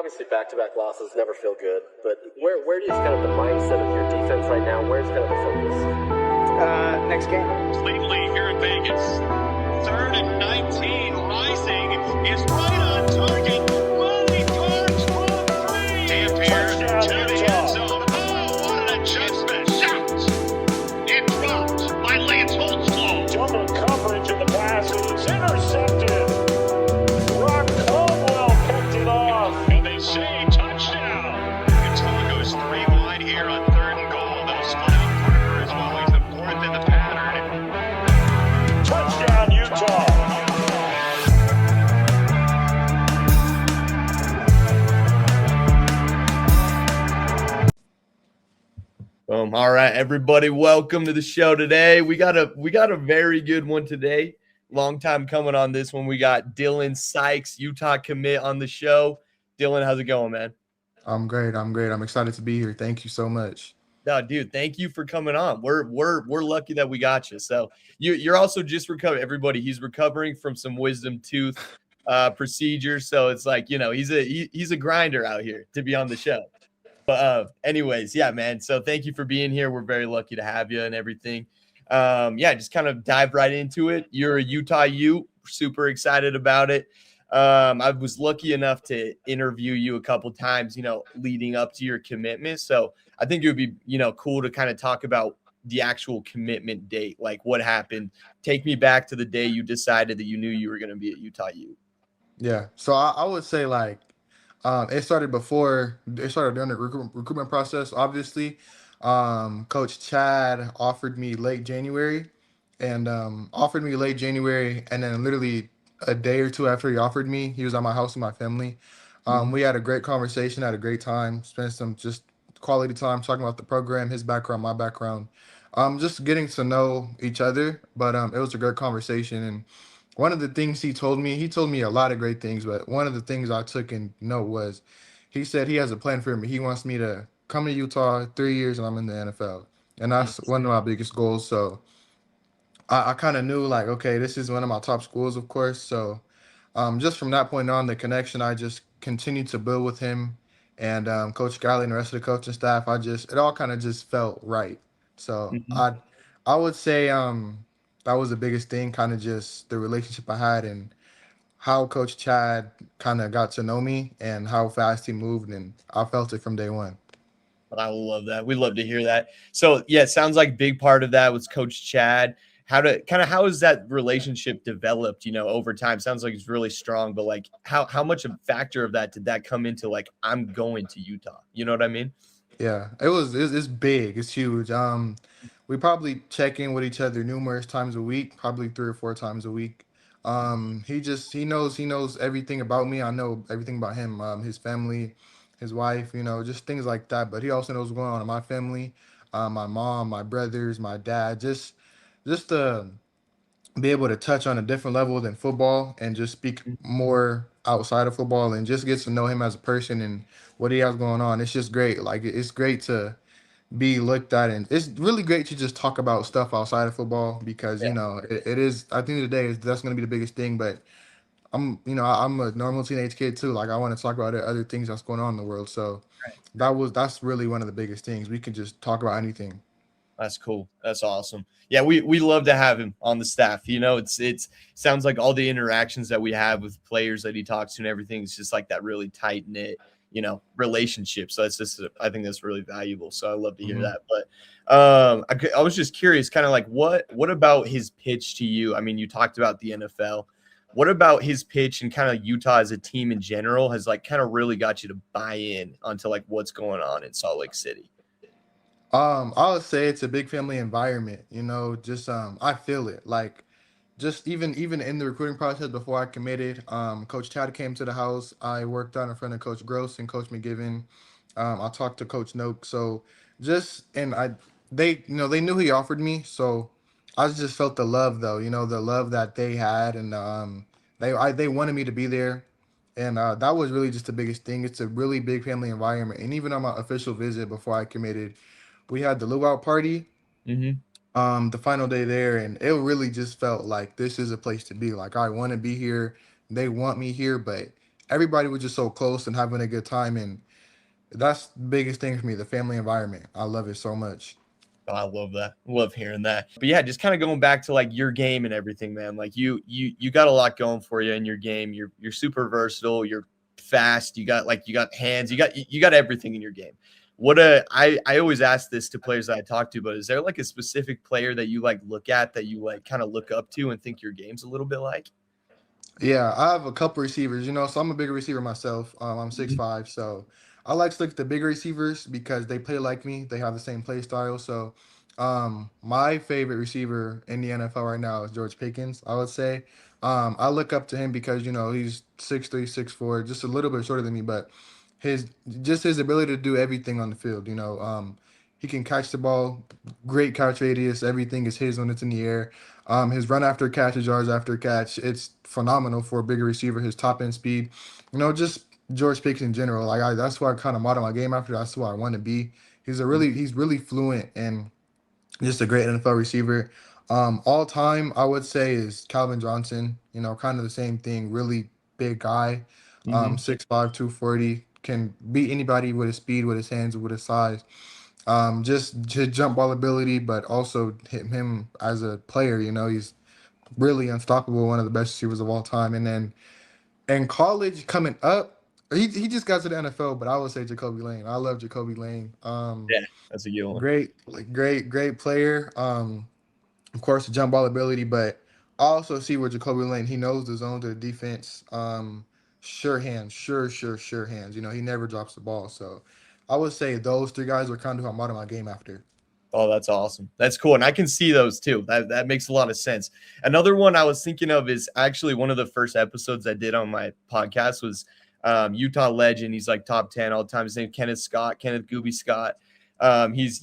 obviously back-to-back losses never feel good, but where do you kind of the mindset of your defense right now? Where's kind of the focus? Next game. Lately here in Vegas, 3rd and 19, rising is right on target. Money cards from 3. Dampier to the end zone. Oh, what an adjustment! Shot! It dropped by Lance Holtzclaw. Double coverage of the pass is intercepted. Rock Caldwell picked it off. And they say touchdown. Utah goes 3 wide here on 3rd and goal. They'll split out Parker as well. He's the 4th in the pattern. Touchdown, Utah. All right, everybody, welcome to the show today. We got a very good one today. Long time coming on this one. We got Dillon Sykes, Utah commit, on the show. Dillon, how's it going, man? I'm great. I'm excited to be here. Thank you so much. No, dude, thank you for coming on. We're lucky that we got you. So you're also just recovering. Everybody, he's recovering from some wisdom tooth procedure. So it's like, he's a grinder out here to be on the show. But anyways, yeah, man. So thank you for being here. We're very lucky to have you and everything. Just kind of dive right into it. You're a Utah Ute. Super excited about it. I was lucky enough to interview you a couple times, leading up to your commitment. So I think it would be, cool to kind of talk about the actual commitment date, like what happened. Take me back to the day you decided that you knew you were going to be at Utah Ute. Yeah. So I would say it started during the recruitment process. Obviously, Coach Chad offered me late January, and then literally a day or two after he offered me, he was at my house with my family. We had a great conversation, had a great time, spent some just quality time talking about the program, his background, my background, just getting to know each other. But it was a great conversation, and one of the things he told me a lot of great things, but one of the things I took in note was he said he has a plan for me. He wants me to come to Utah 3 years and I'm in the NFL. And that's one of my biggest goals. So I kind of knew okay, this is one of my top schools, of course. So just from that point on, the connection, I just continued to build with him and Coach Galley and the rest of the coaching staff. It all kind of just felt right. So I would say that was the biggest thing, kind of just the relationship I had and how Coach Chad kind of got to know me and how fast he moved, and I felt it from day one. I love that. We love to hear that. So yeah, it sounds like a big part of that was Coach Chad. How has that relationship developed, over time? Sounds like it's really strong, but how much a factor of that did that come into I'm going to Utah? You know what I mean? Yeah, it's big. It's huge. We probably check in with each other numerous times a week, probably 3 or 4 times a week. He knows everything about me. I know everything about him, his family, his wife, just things like that. But he also knows what's going on in my family, my mom, my brothers, my dad, just to be able to touch on a different level than football and just speak more outside of football and just get to know him as a person and what he has going on. It's just great. It's great to be looked at, and it's really great to just talk about stuff outside of football because it is, at the end of the day, that's going to be the biggest thing. But I'm a normal teenage kid too. I want to talk about other things that's going on in the world. So that's really one of the biggest things. We can just talk about anything. That's cool. That's awesome. Yeah, we love to have him on the staff. It's sounds like all the interactions that we have with players that he talks to and everything is just that really tight knit, relationship. So I think that's really valuable. So I love to hear that. But I was just curious, kind of what about his pitch to you? I mean, you talked about the NFL. What about his pitch and kind of Utah as a team in general has kind of really got you to buy in onto what's going on in Salt Lake City? I would say it's a big family environment, just I feel it. Just even in the recruiting process before I committed, Coach Chad came to the house. I worked out in front of Coach Gross and Coach McGivern. I talked to Coach Noak. So they knew he offered me. So I just felt the love though, the love that they had, and they wanted me to be there. And that was really just the biggest thing. It's a really big family environment. And even on my official visit before I committed, we had the luau party. The final day there, and it really just felt like this is a place to be. I want to be here. They want me here, but everybody was just so close and having a good time, and that's the biggest thing for me, the family environment. I love it so much. Oh, I love that. Love hearing that. But yeah, just kind of going back to like your game and everything, man. Like you got a lot going for you in your game. You're super versatile. You're fast. You got hands. You got everything in your game. I always ask this to players that I talk to, but is there like a specific player that you like look at that you like kind of look up to and think your game's a little bit like? Yeah, I have a couple receivers, so I'm a bigger receiver myself. I'm Mhm. 6'5", so I like to look at the bigger receivers because they play like me. They have the same play style. So, my favorite receiver in the NFL right now is George Pickens, I would say. I look up to him because, he's 6'3", 6'4", just a little bit shorter than me, but his his ability to do everything on the field, he can catch the ball, great catch radius, everything is his when it's in the air. His run after catch, his yards after catch, it's phenomenal for a bigger receiver. His top end speed, just George Pickens in general. That's why I kind of model my game after. That's what I want to be. He's really fluent and just a great NFL receiver. All time, I would say is Calvin Johnson. Kind of the same thing. Really big guy, Mm-hmm. 6'5", 240, can beat anybody with his speed, with his hands, with his size. Just his jump ball ability, but also him as a player. He's really unstoppable, one of the best receivers of all time. And then in college, coming up, he just got to the NFL, but I would say Jacoby Lane. I love Jacoby Lane. Yeah, that's a good one. Great player. Of course, the jump ball ability, but I also see where Jacoby Lane, he knows the zone to the defense. Sure hands, sure hands. He never drops the ball. So I would say those three guys are kind of who I model my game after. Oh, that's awesome. That's cool. And I can see those too. That makes a lot of sense. Another one I was thinking of is actually one of the first episodes I did on my podcast was Utah legend. He's like top 10 all the time. His name Kenneth Gooby Scott. He's,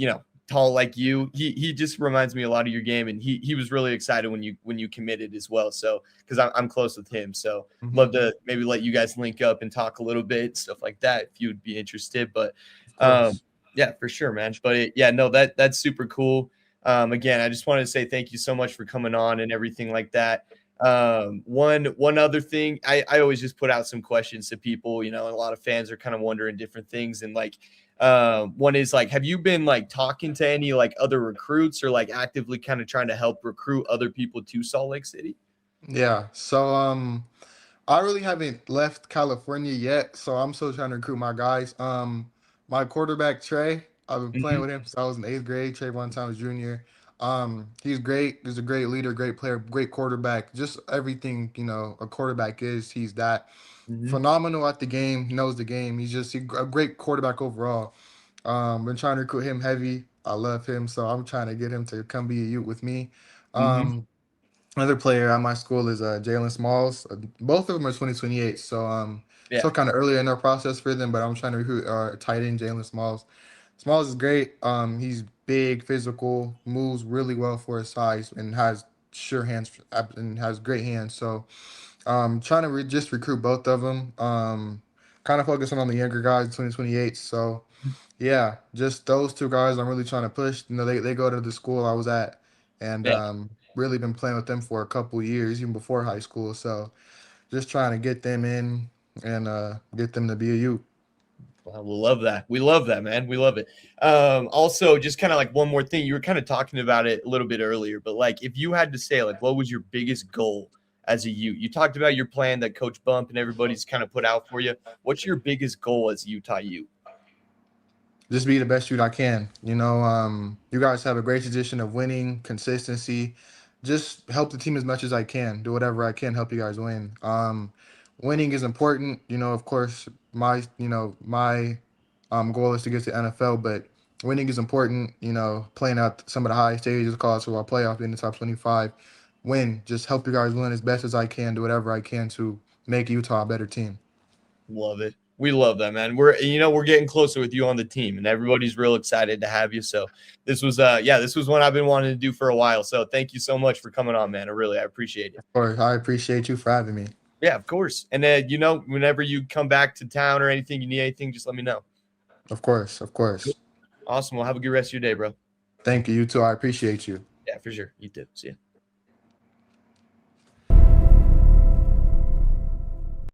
tall like you. He just reminds me a lot of your game. And he was really excited when you committed as well. So, cause I'm close with him. So love to maybe let you guys link up and talk a little bit, stuff like that, if you would be interested. But, Of course. yeah, for sure, man. But no, that's super cool. Again, I just wanted to say thank you so much for coming on and everything like that. One other thing, I always just put out some questions to people, and a lot of fans are kind of wondering different things. And like, one is like, have you been like talking to any like other recruits or like actively kind of trying to help recruit other people to Salt Lake City? Yeah. So I really haven't left California yet, so I'm still trying to recruit my guys. My quarterback Trey, I've been playing Mhm, with him since I was in 8th grade. Trey one time was junior. He's great. He's a great leader, great player, great quarterback. Just everything a quarterback is. He's that mhm, phenomenal at the game. He knows the game. A great quarterback overall. Been trying to recruit him heavy. I love him, so I'm trying to get him to come be a Ute with me. mhm. Um, Another player at my school is Jalen Smalls. Both of them are 2028, so Yeah. still kind of earlier in their process for them. But I'm trying to recruit tight end Jalen Smalls. Smalls is great. He's big, physical, moves really well for his size, and has sure hands and has great hands. So trying to just recruit both of them. Kind of focusing on the younger guys, 2028. So yeah, just those two guys I'm really trying to push. They go to the school I was at, and Yeah. really been playing with them for a couple years, even before high school. So just trying to get them in and get them to be a U. Well, we love that. We love that, man. We love it. Also, just kind of like one more thing. You were kind of talking about it a little bit earlier, but like if you had to say, like, what was your biggest goal as a Ute? You talked about your plan that Coach Bump and everybody's kind of put out for you. What's your biggest goal as a Utah Ute? Just be the best shoot I can. You guys have a great tradition of winning, consistency. Just help the team as much as I can. Do whatever I can, help you guys win. Winning is important. Of course, my goal is to get to NFL, but winning is important. Playing out some of the highest stages, calls for our playoff in the top 25. Win. Just help you guys win as best as I can. Do whatever I can to make Utah a better team. Love it. We love that, man. We're getting closer with you on the team, and everybody's real excited to have you. So this was one I've been wanting to do for a while. So thank you so much for coming on, man. I appreciate it. Or I appreciate you for having me. Yeah, of course. And then whenever you come back to town or anything, you need anything, just let me know. Of course, of Cool. course. Awesome. Well, have a good rest of your day, bro. Thank you. You too. I appreciate you. Yeah, for sure. You too. See ya.